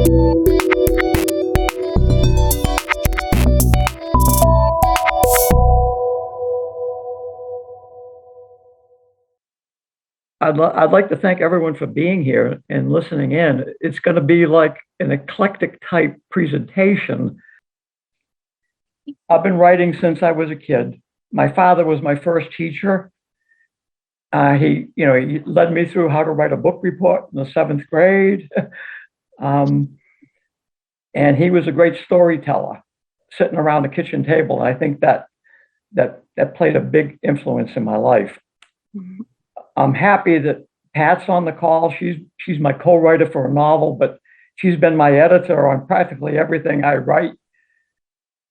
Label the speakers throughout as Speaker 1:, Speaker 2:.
Speaker 1: I'd like to thank everyone for being here and listening in. It's going to be like an eclectic type presentation. I've been writing since I was a kid. My father was my first teacher. He led me through how to write a book report in the seventh grade. And he was a great storyteller sitting around the kitchen table. And I think that played a big influence in my life. Mm-hmm. I'm happy that Pat's on the call. She's my co-writer for a novel, but she's been my editor on practically everything I write.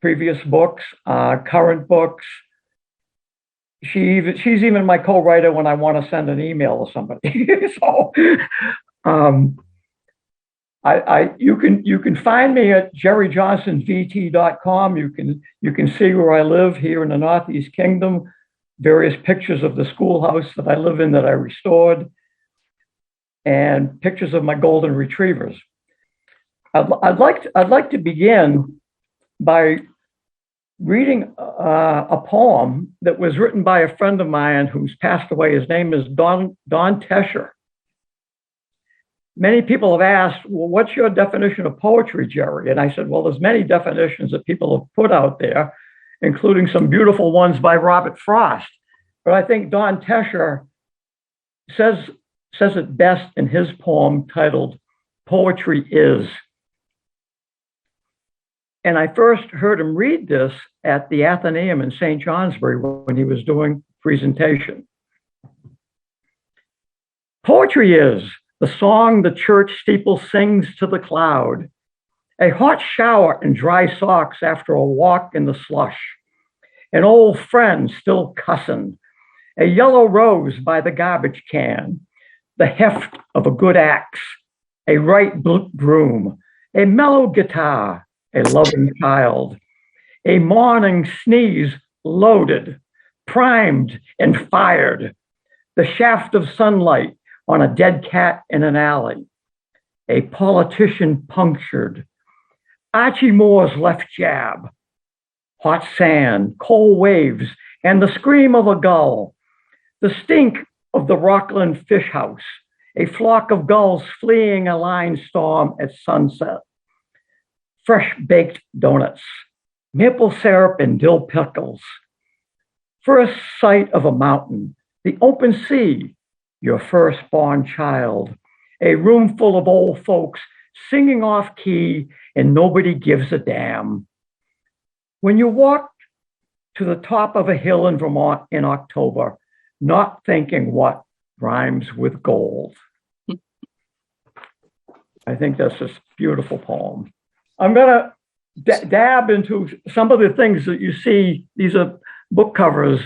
Speaker 1: Previous books, current books. She's even my co-writer when I want to send an email to somebody. So, you can find me at jerryjohnsonvt.com. You can see where I live here in the Northeast Kingdom. Various pictures of the schoolhouse that I live in that I restored, and pictures of my golden retrievers. I'd like to begin by reading a poem that was written by a friend of mine who's passed away. His name is Don Tesher. Many people have asked, well, what's your definition of poetry, Jerry? And I said, well, there's many definitions that people have put out there, including some beautiful ones by Robert Frost. But I think Don Tesher says it best in his poem titled Poetry Is. And I first heard him read this at the Athenaeum in St. Johnsbury when he was doing presentation. Poetry is the song the church steeple sings to the cloud, a hot shower and dry socks after a walk in the slush, an old friend still cussing, a yellow rose by the garbage can, the heft of a good axe, a right broom, a mellow guitar, a loving child, a morning sneeze loaded, primed and fired, the shaft of sunlight on a dead cat in an alley, a politician punctured, Archie Moore's left jab, hot sand, cold waves, and the scream of a gull, the stink of the Rockland fish house, a flock of gulls fleeing a line storm at sunset, fresh baked donuts, maple syrup and dill pickles, first sight of a mountain, the open sea, your firstborn child, a room full of old folks singing off key and nobody gives a damn. When you walk to the top of a hill in Vermont in October, not thinking what rhymes with gold. I think that's a beautiful poem. I'm going to dab into some of the things that you see. These are book covers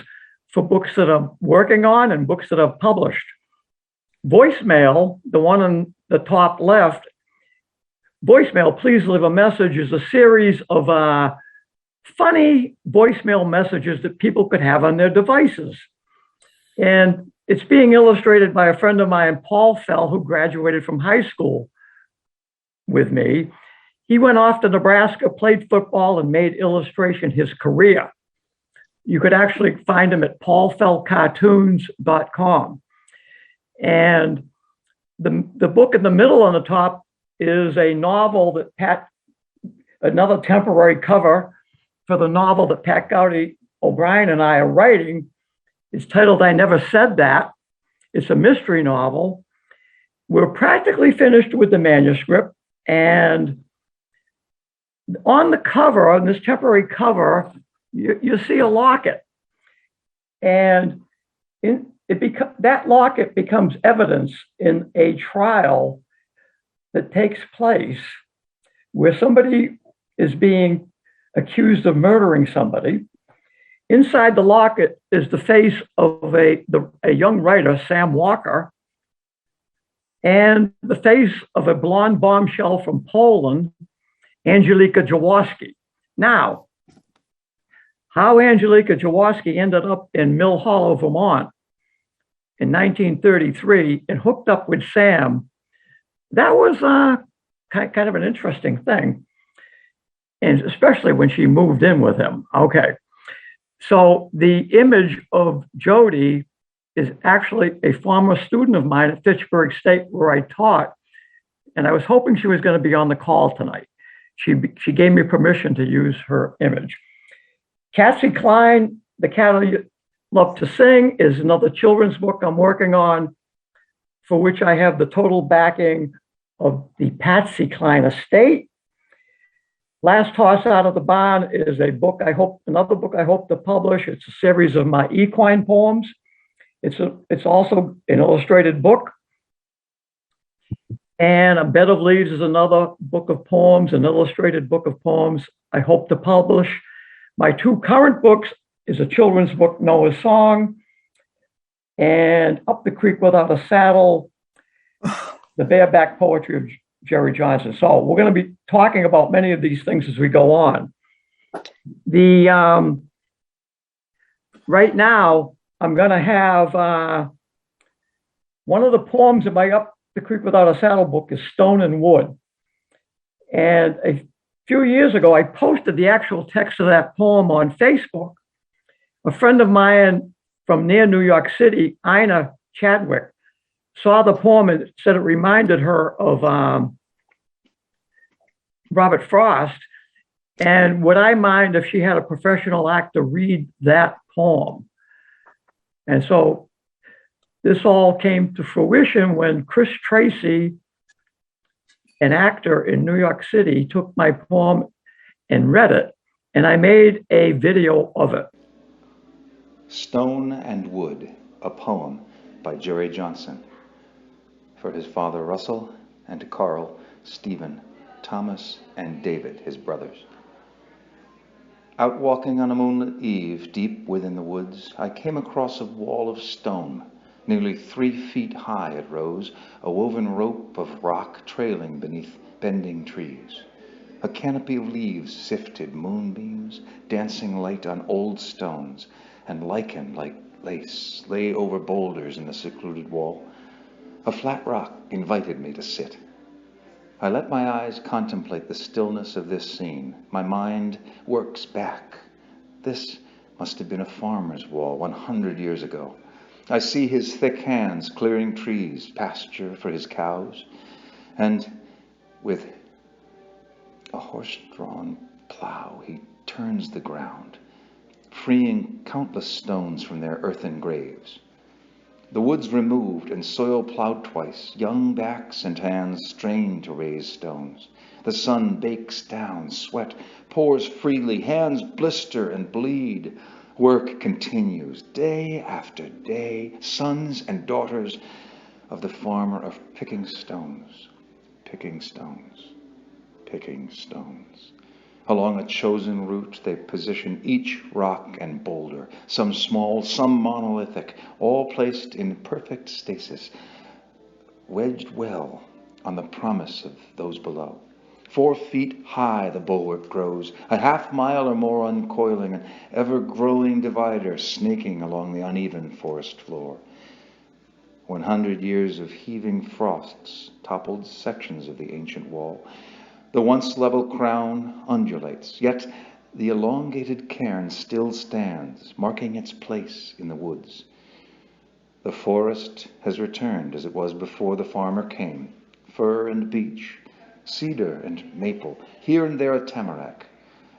Speaker 1: for books that I'm working on and books that I've published. Voicemail, the one on the top left, Voicemail, Please Leave a Message, is a series of funny voicemail messages that people could have on their devices. And it's being illustrated by a friend of mine, Paul Fell, who graduated from high school with me. He went off to Nebraska, played football, and made illustration his career. You could actually find him at paulfellcartoons.com. And the book in the middle on the top is a novel that another temporary cover for the novel that Pat Gowdy O'Brien and I are writing. It's titled I Never Said That. It's a mystery novel. We're practically finished with the manuscript. And on the cover, on this temporary cover, you see a locket. And that locket becomes evidence in a trial that takes place where somebody is being accused of murdering somebody. Inside the locket is the face of a young writer, Sam Walker, and the face of a blonde bombshell from Poland, Angelika Jaworski. Now, how Angelika Jaworski ended up in Mill Hollow, Vermont in 1933 and hooked up with Sam, that was kind of an interesting thing, and especially when she moved in with him. Okay, so the image of Jody is actually a former student of mine at Fitchburg State, where I taught, and I was hoping she was going to be on the call tonight. She gave me permission to use her image. Patsy Cline, The Cat I Love to Sing, is another children's book I'm working on, for which I have the total backing of the Patsy Cline estate. Last Horse Out of the Barn is another book I hope to publish. It's a series of my equine poems. It's also an illustrated book. And A Bed of Leaves is another book of poems, an illustrated book of poems I hope to publish. My two current books is a children's book, Noah's Song, and Up the Creek Without a Saddle, the bareback poetry of Jerry Johnson. So we're going to be talking about many of these things as we go on. Right now, I'm going to have one of the poems in my Up the Creek Without a Saddle book is Stone and Wood. And a few years ago, I posted the actual text of that poem on Facebook. A friend of mine from near New York City, Ina Chadwick, saw the poem and said it reminded her of Robert Frost. And would I mind if she had a professional actor read that poem? And so this all came to fruition when Chris Tracy, an actor in New York City, took my poem and read it, and I made a video of it.
Speaker 2: Stone and Wood, a poem by Jerry Johnson, for his father Russell, and to Carl, Stephen, Thomas, and David, his brothers. Out walking on a moonlit eve, deep within the woods, I came across a wall of stone. Nearly 3 feet high it rose, a woven rope of rock trailing beneath bending trees. A canopy of leaves sifted moonbeams, dancing light on old stones, and lichen like lace lay over boulders in the secluded wall. A flat rock invited me to sit. I let my eyes contemplate the stillness of this scene. My mind works back. This must have been a farmer's wall 100 years ago. I see his thick hands clearing trees, pasture for his cows, and with a horse-drawn plow, he turns the ground, freeing countless stones from their earthen graves. The woods removed and soil plowed twice, young backs and hands strain to raise stones. The sun bakes down, sweat pours freely, hands blister and bleed. Work continues day after day, sons and daughters of the farmer of picking stones, picking stones, picking stones. Along a chosen route, they position each rock and boulder, some small, some monolithic, all placed in perfect stasis, wedged well on the promise of those below. 4 feet high the bulwark grows, a half-mile or more uncoiling, an ever-growing divider snaking along the uneven forest floor. 100 years of heaving frosts toppled sections of the ancient wall. The once level crown undulates, yet the elongated cairn still stands, marking its place in the woods. The forest has returned as it was before the farmer came, fir and beech, cedar and maple, here and there a tamarack.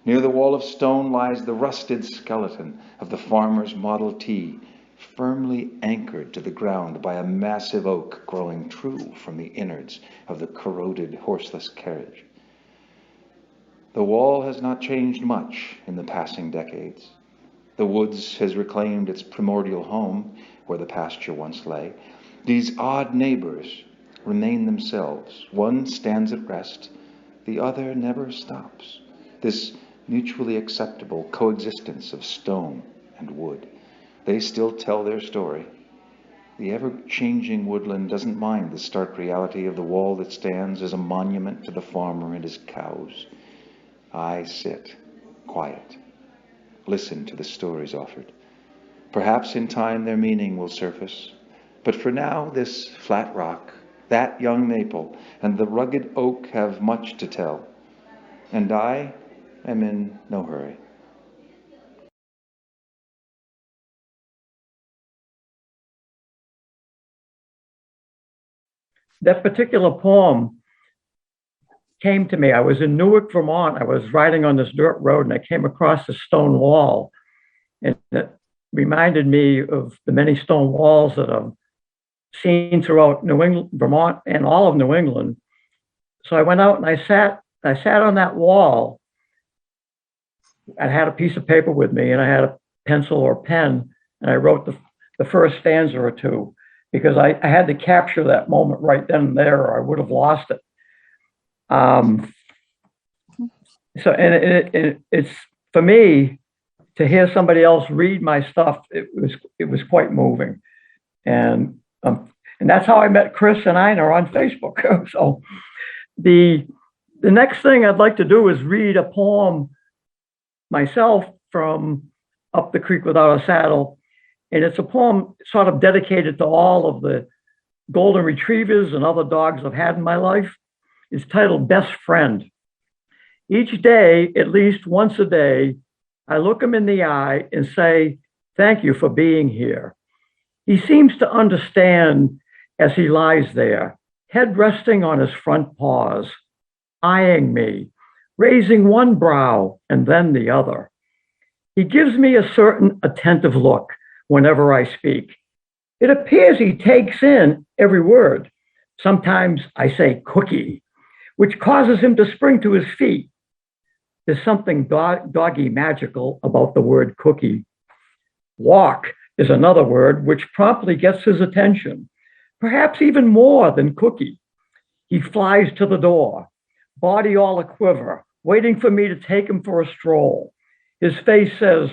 Speaker 2: Near the wall of stone lies the rusted skeleton of the farmer's Model T, firmly anchored to the ground by a massive oak growing true from the innards of the corroded horseless carriage. The wall has not changed much in the passing decades. The woods has reclaimed its primordial home where the pasture once lay. These odd neighbors remain themselves. One stands at rest, the other never stops. This mutually acceptable coexistence of stone and wood. They still tell their story. The ever-changing woodland doesn't mind the stark reality of the wall that stands as a monument to the farmer and his cows. I sit, quiet, listen to the stories offered. Perhaps in time their meaning will surface, but for now this flat rock, that young maple, and the rugged oak have much to tell, and I am in no hurry.
Speaker 1: That particular poem came to me. I was in Newark, Vermont. I was riding on this dirt road and I came across a stone wall. And it reminded me of the many stone walls that I've seen throughout New England, Vermont, and all of New England. So I went out and I sat on that wall. I had a piece of paper with me and I had a pencil or pen, and I wrote the first stanza or two, because I had to capture that moment right then and there, or I would have lost it. So, and it's for me to hear somebody else read my stuff. It was quite moving, and that's how I met Chris and Ina on Facebook. So, the next thing I'd like to do is read a poem myself from Up the Creek Without a Saddle. And it's a poem sort of dedicated to all of the golden retrievers and other dogs I've had in my life. It's titled Best Friend. Each day, at least once a day, I look him in the eye and say, "Thank you for being here." He seems to understand as he lies there, head resting on his front paws, eyeing me, raising one brow and then the other. He gives me a certain attentive look whenever I speak. It appears he takes in every word. Sometimes I say cookie, which causes him to spring to his feet. There's something doggy magical about the word cookie. Walk is another word which promptly gets his attention, perhaps even more than cookie. He flies to the door, body all a quiver, waiting for me to take him for a stroll. His face says,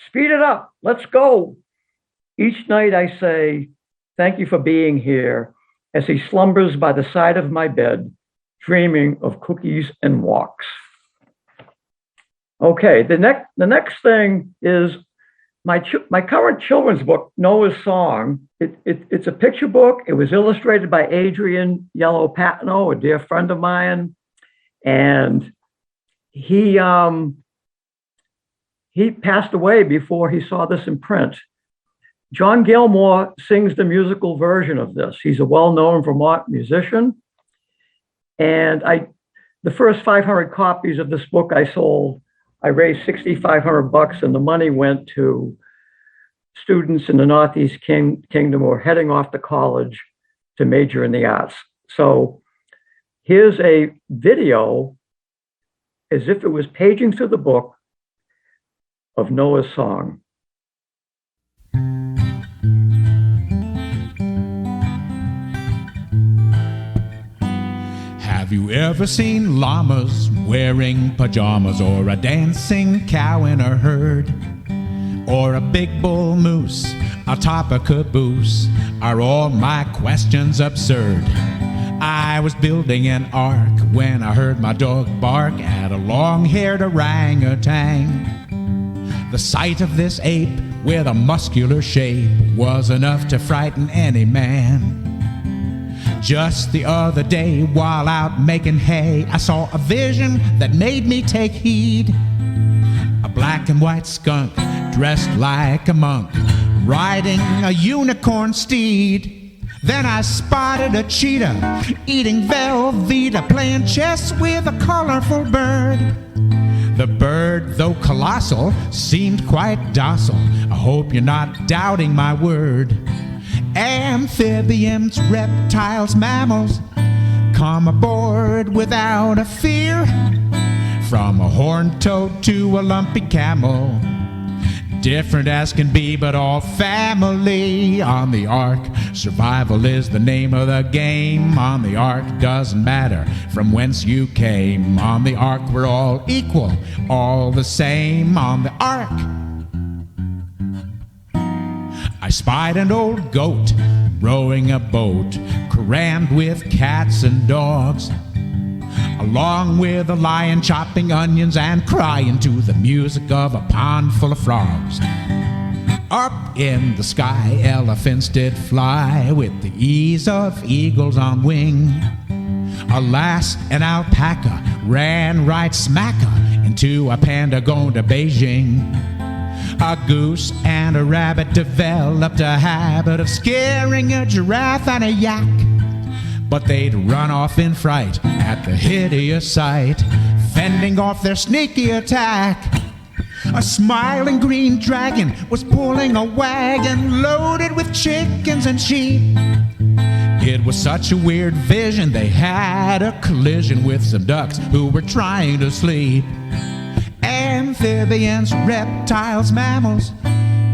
Speaker 1: "Speed it up, let's go." Each night I say, "Thank you for being here," as he slumbers by the side of my bed, dreaming of cookies and walks. Okay, the next thing is my current children's book, Noah's Song. It's a picture book. It was illustrated by Adrian Yellow Patino, a dear friend of mine, and he passed away before he saw this in print. John Gailmor sings the musical version of this. He's a well-known Vermont musician. And the first 500 copies of this book I sold, I raised $6,500, and the money went to students in the Northeast Kingdom who are heading off to college to major in the arts. So here's a video, as if it was paging through the book, of Noah's Song.
Speaker 3: Have you ever seen llamas wearing pajamas, or a dancing cow in a herd, or a big bull moose atop a caboose? Are all my questions absurd? I was building an ark when I heard my dog bark at a long-haired orangutan. The sight of this ape with a muscular shape was enough to frighten any man. Just the other day, while out making hay, I saw a vision that made me take heed. A black and white skunk dressed like a monk, riding a unicorn steed. Then I spotted a cheetah eating Velveeta, playing chess with a colorful bird. The bird, though colossal, seemed quite docile. I hope you're not doubting my word. Amphibians, reptiles, mammals, come aboard without a fear. From a horned toad to a lumpy camel, different as can be, but all family. On the ark, survival is the name of the game. On the ark, doesn't matter from whence you came. On the ark, we're all equal, all the same. On the ark, I spied an old goat rowing a boat crammed with cats and dogs, along with a lion chopping onions and crying to the music of a pond full of frogs. Up in the sky, elephants did fly with the ease of eagles on wing. Alas, an alpaca ran right smacker into a panda going to Beijing. A goose and a rabbit developed a habit of scaring a giraffe and a yak. But they'd run off in fright at the hideous sight, fending off their sneaky attack. A smiling green dragon was pulling a wagon loaded with chickens and sheep. It was such a weird vision, they had a collision with some ducks who were trying to sleep. Amphibians, reptiles, mammals,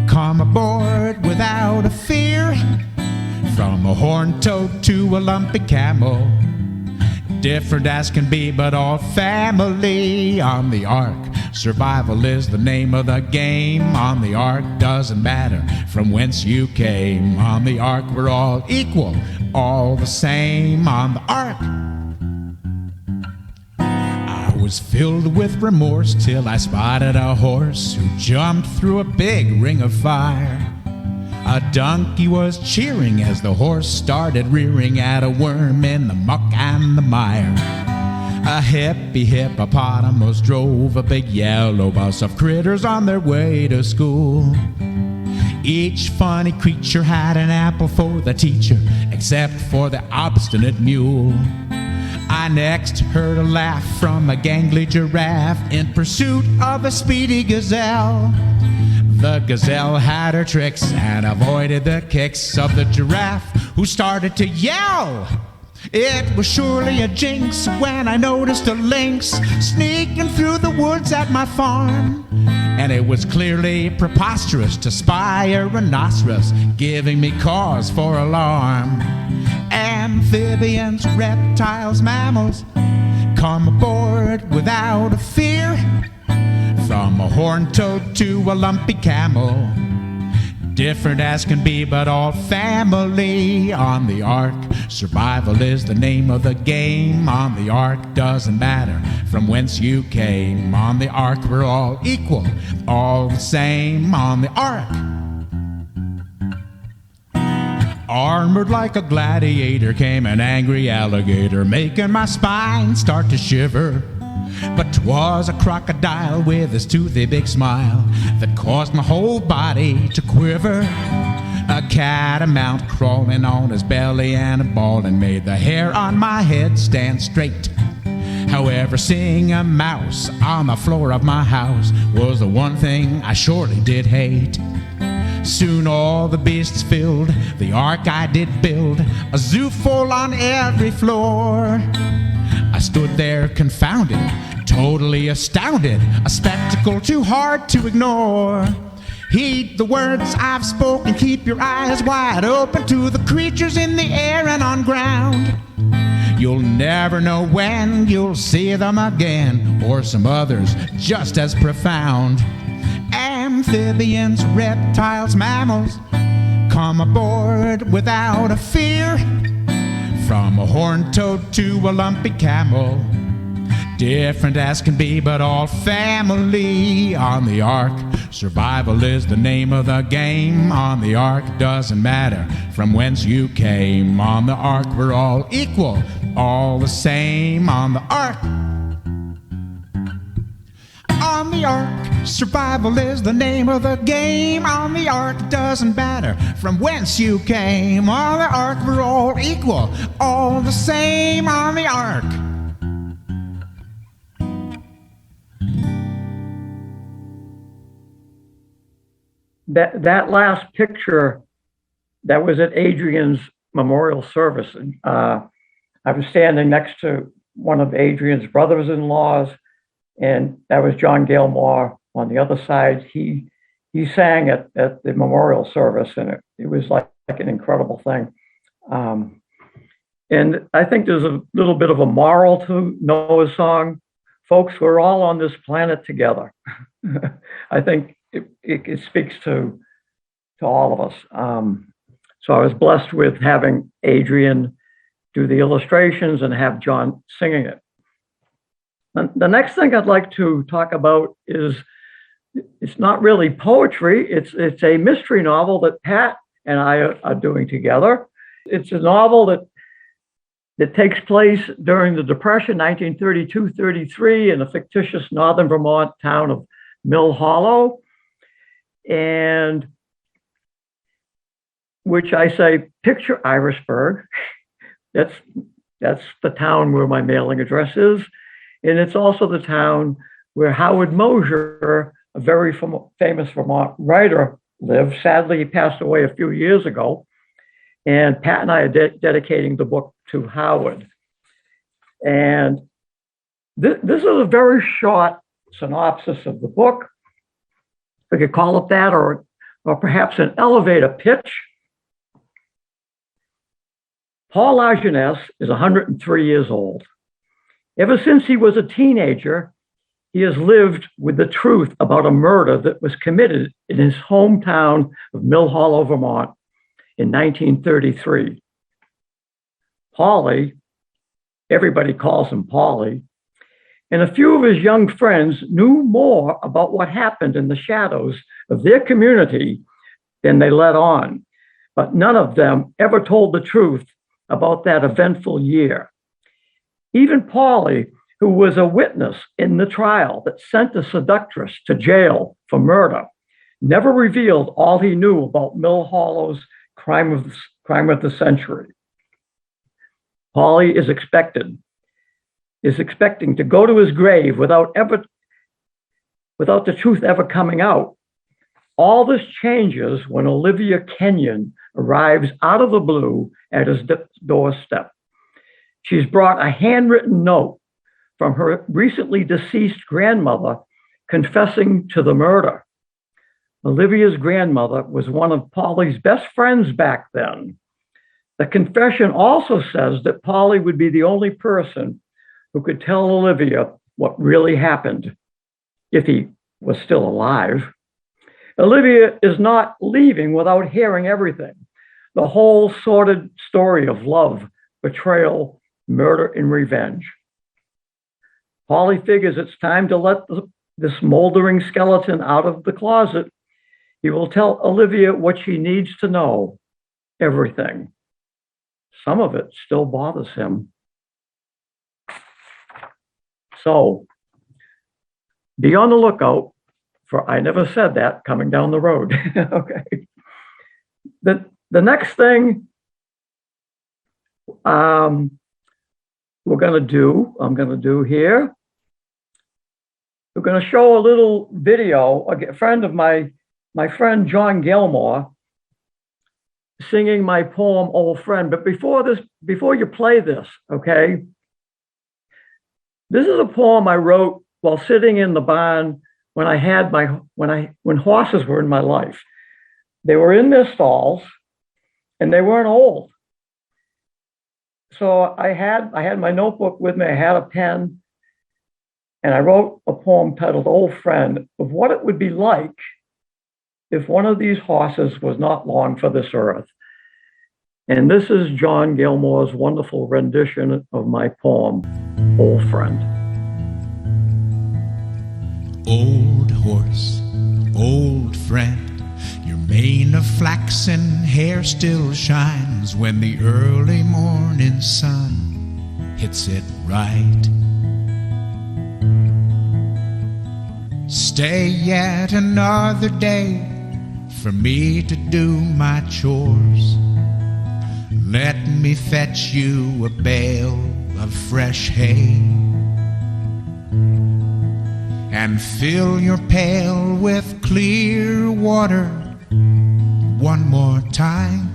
Speaker 3: come aboard without a fear. From a horned toad to a lumpy camel, different as can be, but all family on the ark. Survival is the name of the game. On the ark, doesn't matter from whence you came. On the ark, we're all equal, all the same. On the ark, I was filled with remorse till I spotted a horse who jumped through a big ring of fire. A donkey was cheering as the horse started rearing at a worm in the muck and the mire. A hippie hippopotamus drove a big yellow bus of critters on their way to school. Each funny creature had an apple for the teacher, except for the obstinate mule. I next heard a laugh from a gangly giraffe in pursuit of a speedy gazelle. The gazelle had her tricks and avoided the kicks of the giraffe, who started to yell. It was surely a jinx when I noticed a lynx sneaking through the woods at my farm. And it was clearly preposterous to spy a rhinoceros, giving me cause for alarm. Amphibians, reptiles, mammals, come aboard without a fear. From a horned toad to a lumpy camel, different as can be, but all family on the ark. Survival is the name of the game. On the ark, doesn't matter from whence you came. On the ark, we're all equal, all the same. On the ark, armored like a gladiator, came an angry alligator, making my spine start to shiver. But 'twas a crocodile with his toothy big smile that caused my whole body to quiver. A catamount crawling on his belly and a bawling made the hair on my head stand straight. However, seeing a mouse on the floor of my house was the one thing I surely did hate. Soon all the beasts filled the ark I did build, a zoo full on every floor. I stood there confounded, totally astounded, a spectacle too hard to ignore. Heed the words I've spoken, keep your eyes wide open to the creatures in the air and on ground. You'll never know when you'll see them again, or some others just as profound. Amphibians, reptiles, mammals, come aboard without a fear. From a horned toad to a lumpy camel, different as can be, but all family on the ark. Survival is the name of the game. On the ark, doesn't matter from whence you came. On the ark, we're all equal, all the same. On the ark, on the ark, survival is the name of the game. On the ark, doesn't matter from whence you came. On the ark, we're all equal, all the same. On the ark.
Speaker 1: That last picture, that was at Adrian's memorial service. And I was standing next to one of Adrian's brothers-in-laws, and that was John Gailmor on the other side. He sang at the memorial service, and it was like an incredible thing. And I think there's a little bit of a moral to Noah's song. Folks, we're all on this planet together. I think it speaks to all of us. So I was blessed with having Adrian do the illustrations and have John singing it. And the next thing I'd like to talk about is it's not really poetry. It's a mystery novel that Pat and I are doing together. It's a novel that takes place during the Depression, 1932-33, in the fictitious northern Vermont town of Mill Hollow, and which I say, picture Irishburg. That's the town where my mailing address is, and it's also the town where Howard Mosher, a very famous Vermont writer, lived. Sadly, he passed away a few years ago, and Pat and I are dedicating the book to Howard. And this is a very short synopsis of the book. We could call it that, or perhaps an elevator pitch. Paul Lajeunesse is 103 years old. Ever since he was a teenager, he has lived with the truth about a murder that was committed in his hometown of Mill Hollow, Vermont in 1933. Paulie, everybody calls him Paulie, and a few of his young friends knew more about what happened in the shadows of their community than they let on, but none of them ever told the truth about that eventful year. Even Paulie, who was a witness in the trial that sent the seductress to jail for murder, never revealed all he knew about Mill Hollow's crime of the century. Paulie is expecting to go to his grave without the truth ever coming out. All this changes when Olivia Kenyon arrives out of the blue at his doorstep. She's brought a handwritten note from her recently deceased grandmother confessing to the murder. Olivia's grandmother was one of Paulie's best friends back then. The confession also says that Paulie would be the only person who could tell Olivia what really happened, if he was still alive. Olivia is not leaving without hearing everything. The whole sordid story of love, betrayal, murder, and revenge. Paulie figures it's time to let this moldering skeleton out of the closet. He will tell Olivia what she needs to know, everything. Some of it still bothers him. So, be on the lookout for I Never Said That coming down the road. Okay. The next thing I'm going to do here, we're going to show a little video, a friend of my friend John Gailmor singing my poem, Old Friend. But before you play this, okay, this is a poem I wrote while sitting in the barn when horses were in my life. They were in their stalls and they weren't old. So I had my notebook with me, I had a pen, and I wrote a poem titled Old Friend, of what it would be like if one of these horses was not long for this earth. And this is John Gailmor's wonderful rendition of my poem, Old Friend.
Speaker 3: Old horse, old friend, your mane of flaxen hair still shines when the early morning sun hits it right. Stay yet another day for me to do my chores. Let me fetch you a bale of fresh hay and fill your pail with clear water one more time.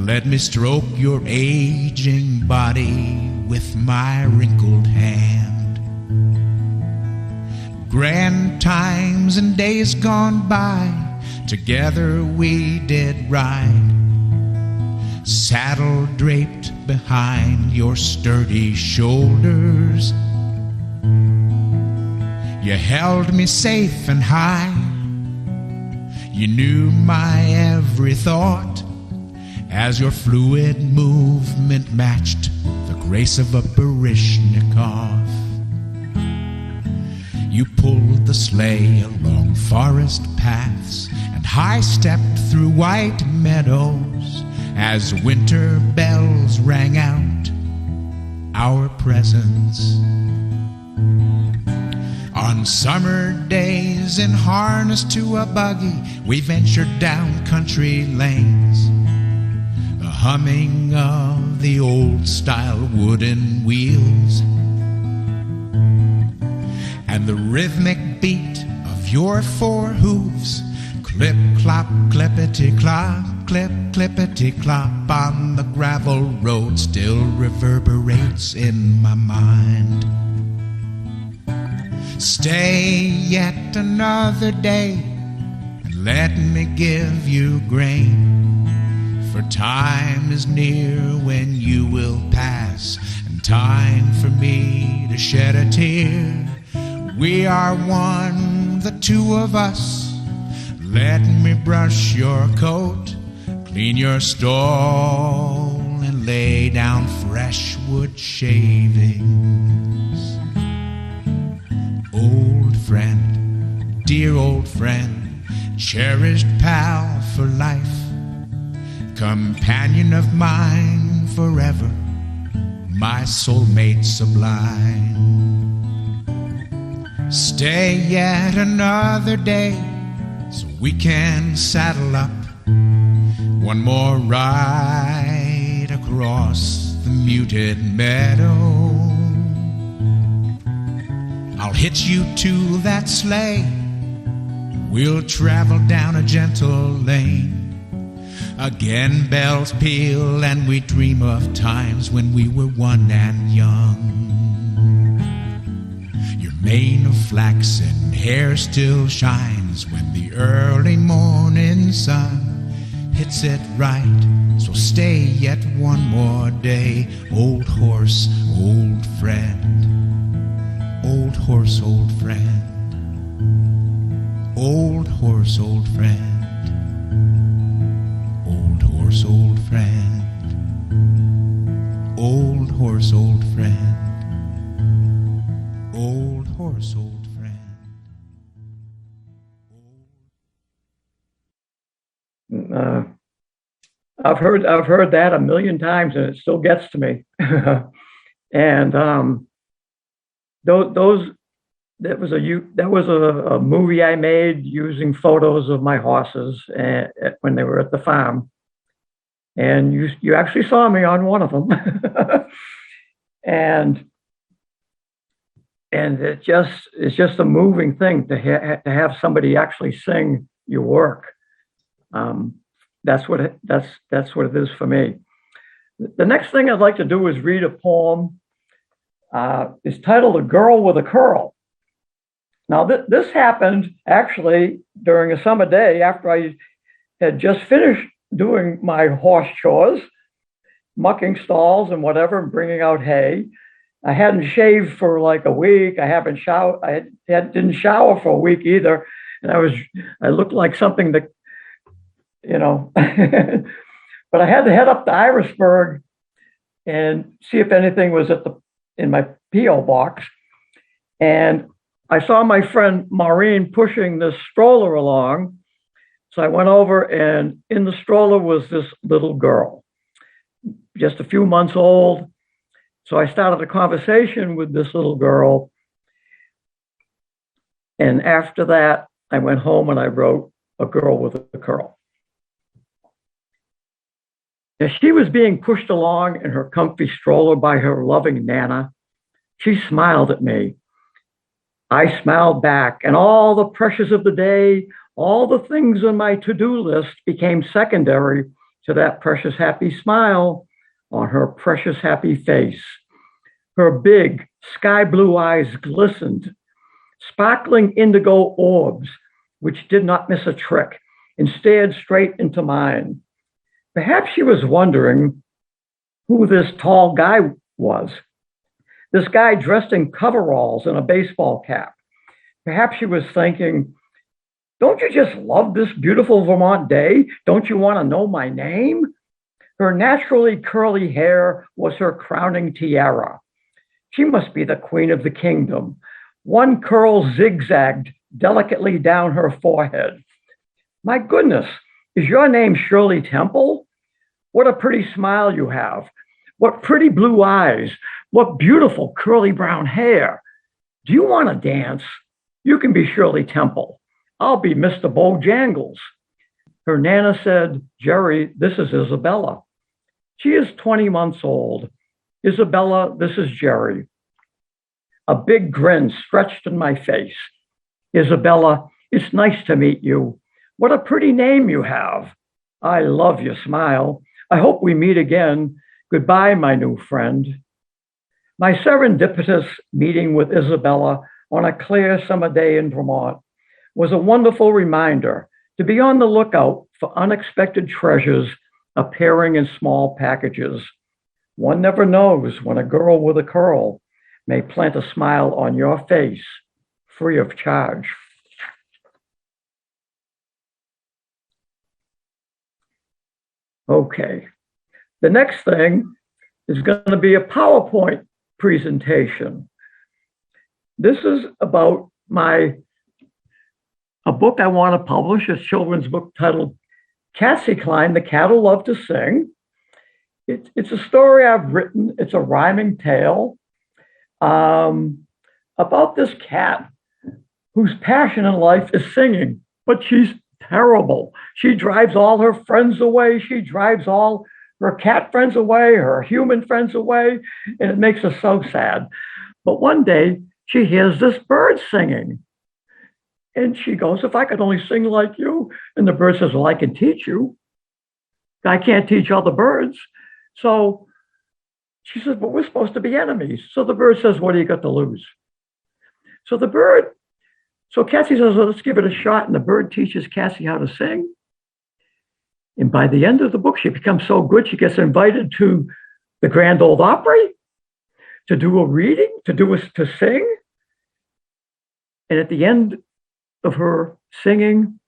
Speaker 3: Let me stroke your aging body with my wrinkled hand. Grand times and days gone by, together we did ride, saddle draped behind your sturdy shoulders. You held me safe and high. You knew my every thought as your fluid movement matched the grace of a Baryshnikov. You pulled the sleigh along forest paths and high-stepped through white meadows as winter bells rang out our presents. On summer days, in harness to a buggy, we ventured down country lanes, the humming of the old-style wooden wheels and the rhythmic beat of your four hooves. Clip, clop, clippity-clop, clip, clippity-clop on the gravel road still reverberates in my mind. Stay yet another day and let me give you grain, for time is near when you will pass, and time for me to shed a tear. We are one, the two of us. Let me brush your coat, clean your stall, and lay down fresh wood shavings. Old friend, dear old friend, cherished pal for life, companion of mine forever, my soulmate sublime. Stay yet another day so we can saddle up one more ride across the muted meadow. I'll hitch you to that sleigh. We'll travel down a gentle lane. Again bells peal and we dream of times when we were one and young. Your mane of flaxen hair still shines when the early morning sun hits it right. So stay yet one more day, old horse, old friend. Old horse, old friend. Old horse, old friend. Old horse, old friend. Old horse, old friend. Old horse, old friend.
Speaker 1: I've heard that a million times, and it still gets to me. And that was a movie I made using photos of my horses when they were at the farm, and you actually saw me on one of them. and it's just a moving thing to have somebody actually sing your work. That's what it is for me. The next thing I'd like to do is read a poem. It's titled "A Girl with a Curl." Now, this happened actually during a summer day after I had just finished doing my horse chores, mucking stalls and whatever, and bringing out hay. I hadn't shaved for like a week. I haven't showered. Didn't shower for a week either, and I looked like something that, but I had to head up to Irisburg and see if anything was in my P.O. box. And I saw my friend Maureen pushing this stroller along. So I went over, and in the stroller was this little girl, just a few months old. So I started a conversation with this little girl. And after that, I went home and I wrote "A Girl with a Curl." As she was being pushed along in her comfy stroller by her loving Nana, she smiled at me. I smiled back, and all the pressures of the day, all the things on my to-do list became secondary to that precious happy smile on her precious happy face. Her big sky blue eyes glistened, sparkling indigo orbs, which did not miss a trick and stared straight into mine. Perhaps she was wondering who this tall guy was. This guy dressed in coveralls and a baseball cap. Perhaps she was thinking, don't you just love this beautiful Vermont day? Don't you want to know my name? Her naturally curly hair was her crowning tiara. She must be the queen of the kingdom. One curl zigzagged delicately down her forehead. My goodness, is your name Shirley Temple? What a pretty smile you have. What pretty blue eyes. What beautiful curly brown hair. Do you want to dance? You can be Shirley Temple. I'll be Mr. Bojangles. Her Nana said, Jerry, this is Isabella. She is 20 months old. Isabella, this is Jerry. A big grin stretched in my face. Isabella, it's nice to meet you. What a pretty name you have. I love your smile. I hope we meet again. Goodbye, my new friend. My serendipitous meeting with Isabella on a clear summer day in Vermont was a wonderful reminder to be on the lookout for unexpected treasures appearing in small packages. One never knows when a girl with a curl may plant a smile on your face free of charge. Okay, the next thing is going to be a PowerPoint presentation. This is about a book I want to publish, a children's book titled Cassie Klein, The Cat Who Loved to Sing. It's a story I've written. It's a rhyming tale about this cat whose passion in life is singing, but she's terrible. She drives all her friends away. She drives all her cat friends away, her human friends away, and it makes her so sad. But one day she hears this bird singing. And she goes, if I could only sing like you. And the bird says, well, I can teach you. I can't teach other birds. So she says, but we're supposed to be enemies. So the bird says, what do you got to lose? So Cassie says, well, let's give it a shot. And the bird teaches Cassie how to sing. And by the end of the book, she becomes so good, she gets invited to the Grand Ole Opry to do a reading, to sing. And at the end of her singing,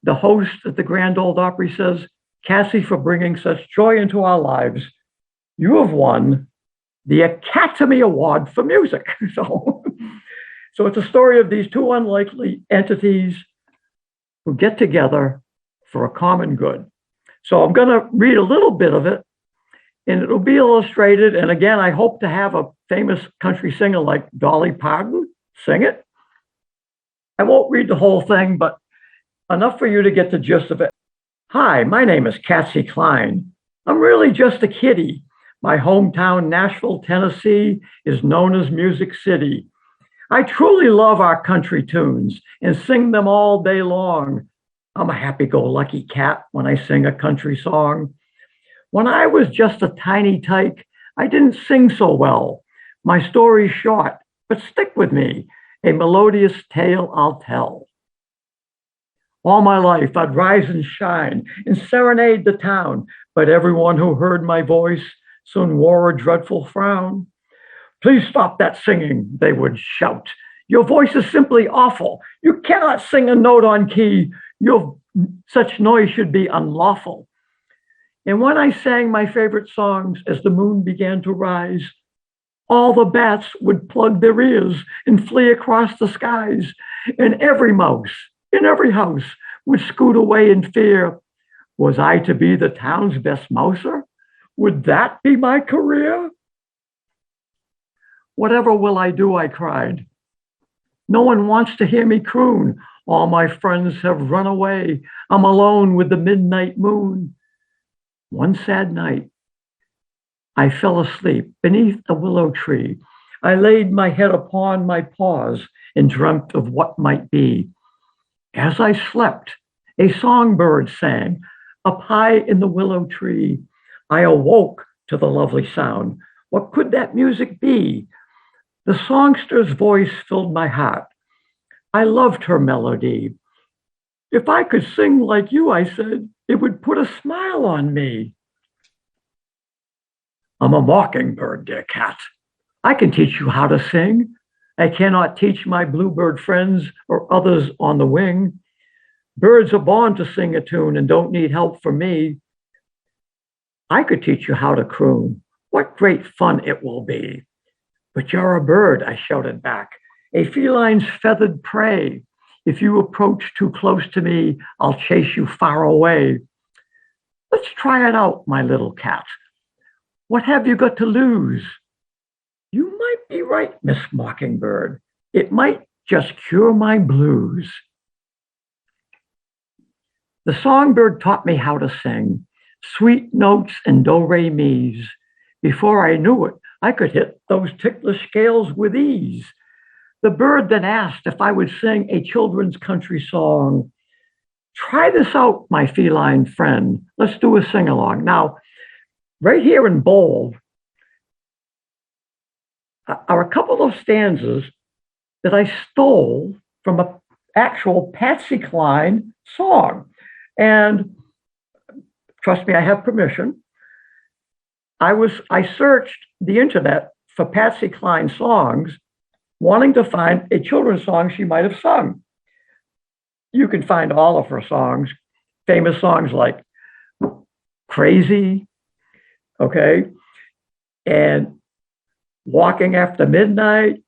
Speaker 1: the host at the Grand Ole Opry says, Cassie, for bringing such joy into our lives, you have won the Academy Award for Music. So it's a story of these two unlikely entities who get together for a common good. So I'm going to read a little bit of it, and it'll be illustrated. And again, I hope to have a famous country singer like Dolly Parton sing it. I won't read the whole thing, but enough for you to get the gist of it. Hi, my name is Cassie Klein. I'm really just a kiddie. My hometown, Nashville, Tennessee, is known as Music City. I truly love our country tunes and sing them all day long. I'm a happy-go-lucky cat when I sing a country song. When I was just a tiny tyke, I didn't sing so well. My story's short, but stick with me. A melodious tale I'll tell. All my life, I'd rise and shine and serenade the town, but everyone who heard my voice soon wore a dreadful frown. Please stop that singing, they would shout. Your voice is simply awful. You cannot sing a note on key. Such noise should be unlawful. And when I sang my favorite songs as the moon began to rise, all the bats would plug their ears and flee across the skies, and every mouse in every house would scoot away in fear. Was I to be the town's best mouser? Would that be my career? Whatever will I do, I cried. No one wants to hear me croon. All my friends have run away. I'm alone with the midnight moon. One sad night, I fell asleep beneath a willow tree. I laid my head upon my paws and dreamt of what might be. As I slept, a songbird sang up high in the willow tree. I awoke to the lovely sound. What could that music be? The songster's voice filled my heart. I loved her melody. If I could sing like you, I said, it would put a smile on me. I'm a mockingbird, dear cat. I can teach you how to sing. I cannot teach my bluebird friends or others on the wing. Birds are born to sing a tune and don't need help from me. I could teach you how to croon. What great fun it will be. But you're a bird, I shouted back, a feline's feathered prey. If you approach too close to me, I'll chase you far away. Let's try it out, my little cat. What have you got to lose? You might be right, Miss Mockingbird. It might just cure my blues. The songbird taught me how to sing, sweet notes and do-re-mis. Before I knew it, I could hit those ticklish scales with ease. The bird then asked if I would sing a children's country song. Try this out, my feline friend. Let's do a sing-along. Now, right here in bold are a couple of stanzas that I stole from an actual Patsy Cline song. And trust me, I have permission. I searched the internet for Patsy Cline songs, wanting to find a children's song she might have sung. You can find all of her songs, famous songs like Crazy, okay, and Walking After Midnight,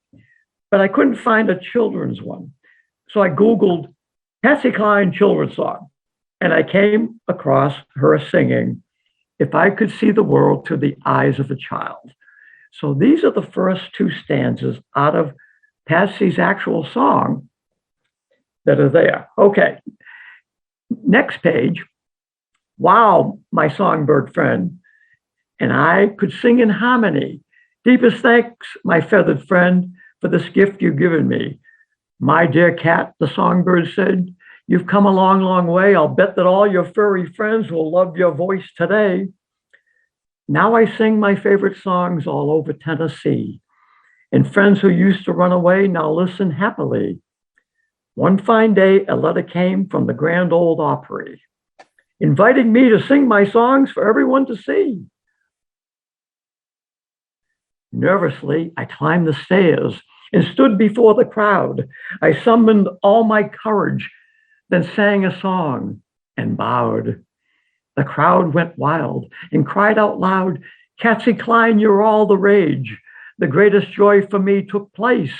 Speaker 1: but I couldn't find a children's one. So I Googled Patsy Cline children's song, and I came across her singing, If I Could See the World Through the Eyes of a Child. So these are the first two stanzas out of Patsy's actual song that are there. Okay, next page. Wow, my songbird friend, and I could sing in harmony. Deepest thanks, my feathered friend, for this gift you've given me. My dear cat, the songbird said, you've come a long, long way. I'll bet that all your furry friends will love your voice today. Now I sing my favorite songs all over Tennessee. And friends who used to run away now listen happily. One fine day, a letter came from the Grand Ole Opry, inviting me to sing my songs for everyone to see. Nervously, I climbed the stairs and stood before the crowd. I summoned all my courage, then sang a song and bowed. The crowd went wild and cried out loud, Patsy Cline, you're all the rage. The greatest joy for me took place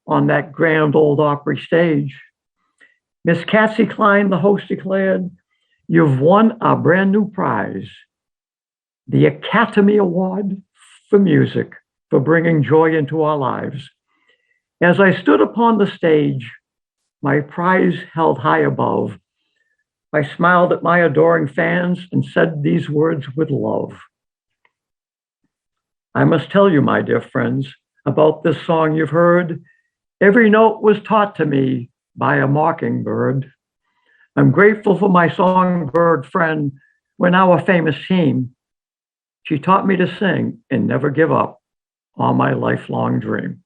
Speaker 1: on that Grand Ole Opry stage. Miss Patsy Cline, the host declared, you've won our brand new prize, the Academy Award for Music, for bringing joy into our lives. As I stood upon the stage, my prize held high above, I smiled at my adoring fans and said these words with love. I must tell you, my dear friends, about this song you've heard. Every note was taught to me by a mockingbird. I'm grateful for my songbird friend. We're now a famous team. She taught me to sing and never give up on my lifelong dream.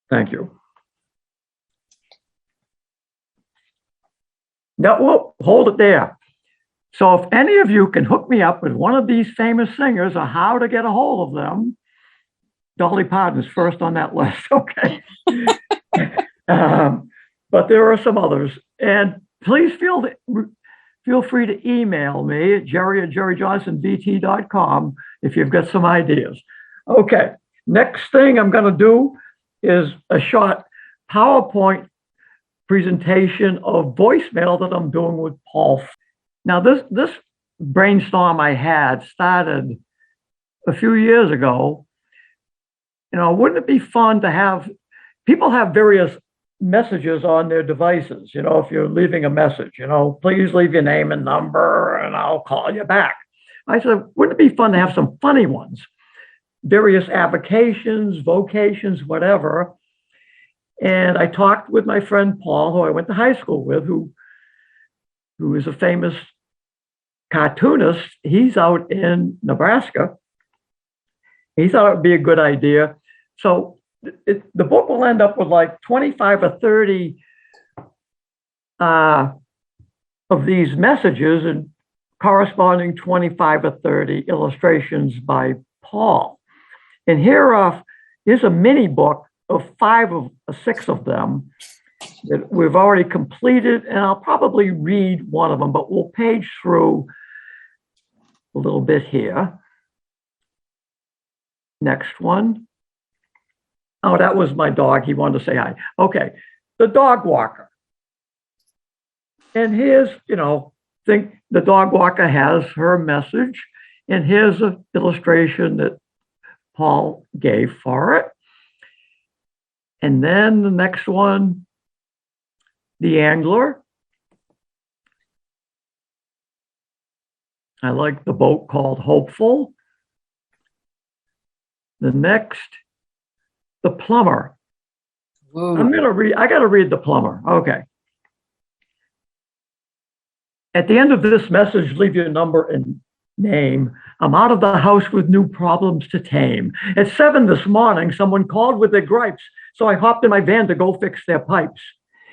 Speaker 1: Thank you. Now, whoa, hold it there. So if any of you can hook me up with one of these famous singers or how to get a hold of them, Dolly Parton's first on that list, okay? But there are some others. And please feel free to email me at jerry@jerryjohnsonbt.com if you've got some ideas. Okay, next thing I'm going to do is a short PowerPoint presentation of voicemail that I'm doing with Paul. Now, this brainstorm I had started a few years ago. You know, wouldn't it be fun to have people have various messages on their devices? You know, if you're leaving a message, you know, please leave your name and number and I'll call you back. I said, wouldn't it be fun to have some funny ones? Various avocations, vocations, whatever. And I talked with my friend Paul, who I went to high school with, who is a famous cartoonist. He's out in Nebraska. He thought it would be a good idea. So the book will end up with like 25 or 30 of these messages and corresponding 25 or 30 illustrations by Paul. And here's a mini book of 6 of them that we've already completed, and I'll probably read one of them, but we'll page through a little bit here. Next one. Oh, that was my dog. He wanted to say hi. Okay. The dog walker. And here's, think the dog walker has her message. And here's an illustration that Paul gave for it. And then the next one, the angler. I like the boat called Hopeful. The next, the plumber.
Speaker 4: Whoa.
Speaker 1: I got to read the plumber. Okay. At the end of this message, leave your number and name. I'm out of the house with new problems to tame. At 7 this morning, someone called with their gripes, so I hopped in my van to go fix their pipes.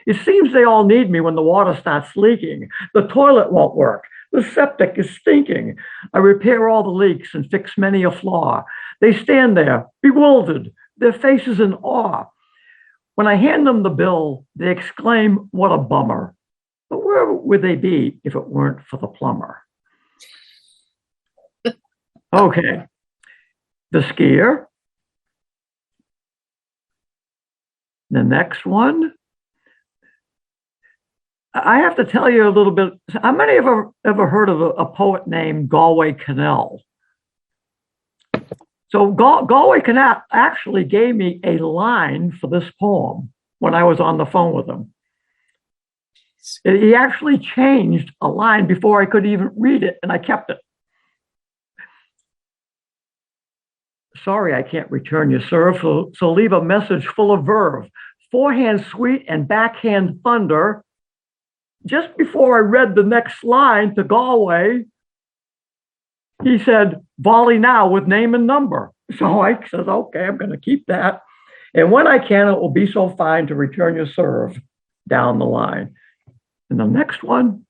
Speaker 1: It seems they all need me when the water starts leaking. The toilet won't work. The septic is stinking. I repair all the leaks and fix many a flaw. They stand there, bewildered, their faces in awe. When I hand them the bill, they exclaim, "What a bummer." But where would they be if it weren't for the plumber? Okay. The skier. The next one. I have to tell you a little bit. How many of you ever heard of a poet named Galway Kinnell? So Galway Kinnell actually gave me a line for this poem when I was on the phone with him. He actually changed a line before I could even read it, and I kept it. Sorry, I can't return your serve, so leave a message full of verve. Forehand sweet and backhand thunder. Just before I read the next line to Galway, he said, "Volley now with name and number." So I said, okay, I'm going to keep that. And when I can, it will be so fine to return your serve down the line. And the next one,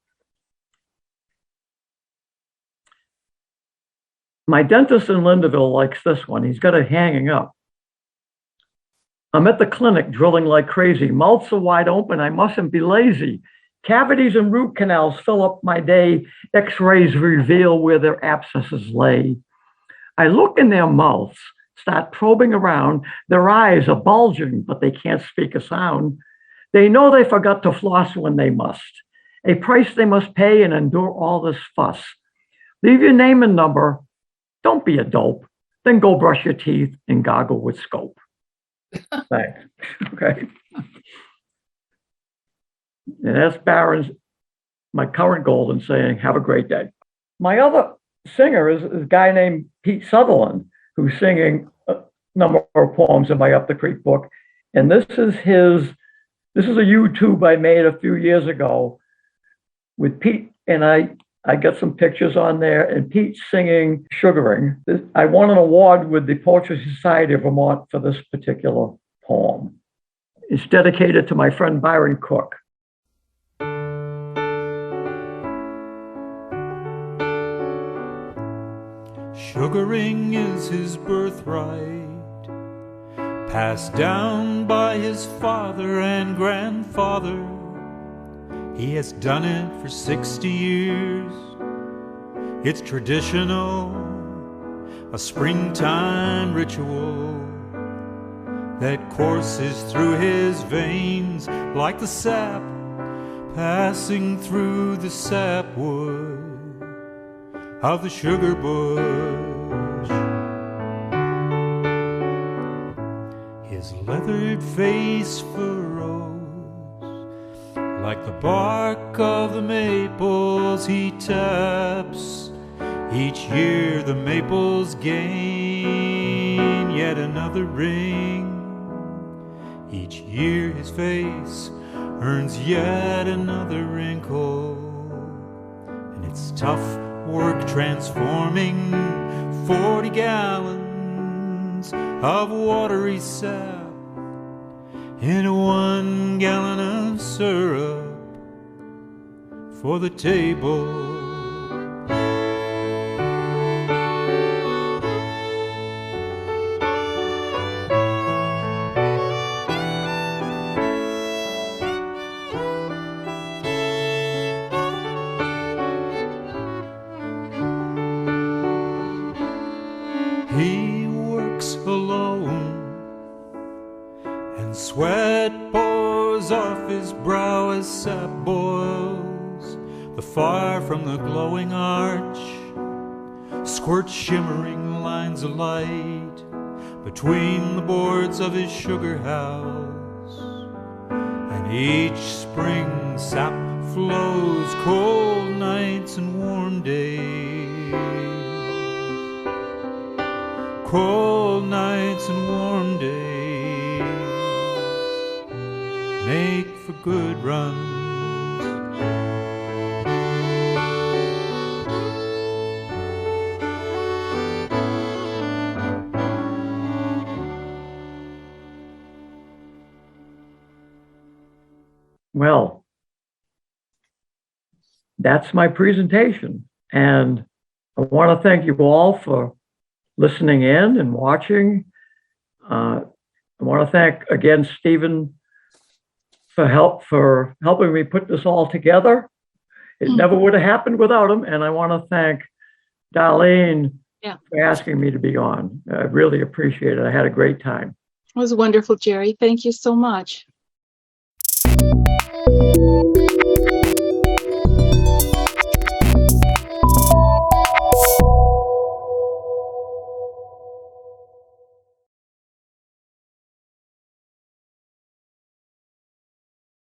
Speaker 1: my dentist in Linderville likes this one. He's got it hanging up. I'm at the clinic drilling like crazy. Mouths are wide open. I mustn't be lazy. Cavities and root canals fill up my day. X-rays reveal where their abscesses lay. I look in their mouths, start probing around. Their eyes are bulging, but they can't speak a sound. They know they forgot to floss when they must. A price they must pay and endure all this fuss. Leave your name and number. Don't be a dope. Then go brush your teeth and goggle with scope. Thanks. Okay. And that's Barron's, my current golden saying, have a great day. My other singer is a guy named Pete Sutherland, who's singing a number of poems in my Up the Creek book. And this is a YouTube I made a few years ago with Pete, and I got some pictures on there, and Pete singing Sugaring. I won an award with the Poetry Society of Vermont for this particular poem. It's dedicated to my friend Byron Cook.
Speaker 5: Sugaring is his birthright, passed down by his father and grandfather. He has done it for 60 years. It's traditional, a springtime ritual that courses through his veins like the sap passing through the sapwood of the sugar bush. His leathered face furrows like the bark of the maples he taps. Each year the maples gain yet another ring. Each year his face earns yet another wrinkle. And it's tough work transforming 40 gallons of watery sap into 1 gallon of syrup for the table. He works alone Sweat pours off his brow as sap boils. The fire from the glowing arch squirts shimmering lines of light between the boards of his sugar house. And each spring sap flows, cold nights and warm days. Cold nights and warm days make for good runs.
Speaker 1: Well, that's my presentation. And I want to thank you all for listening in and watching. I want to thank again Stephen for helping me put this all together. It never would have happened without him. And I want to thank Darlene for asking me to be on. I really appreciate it. I had a great time.
Speaker 4: It was wonderful, Jerry. Thank you so much.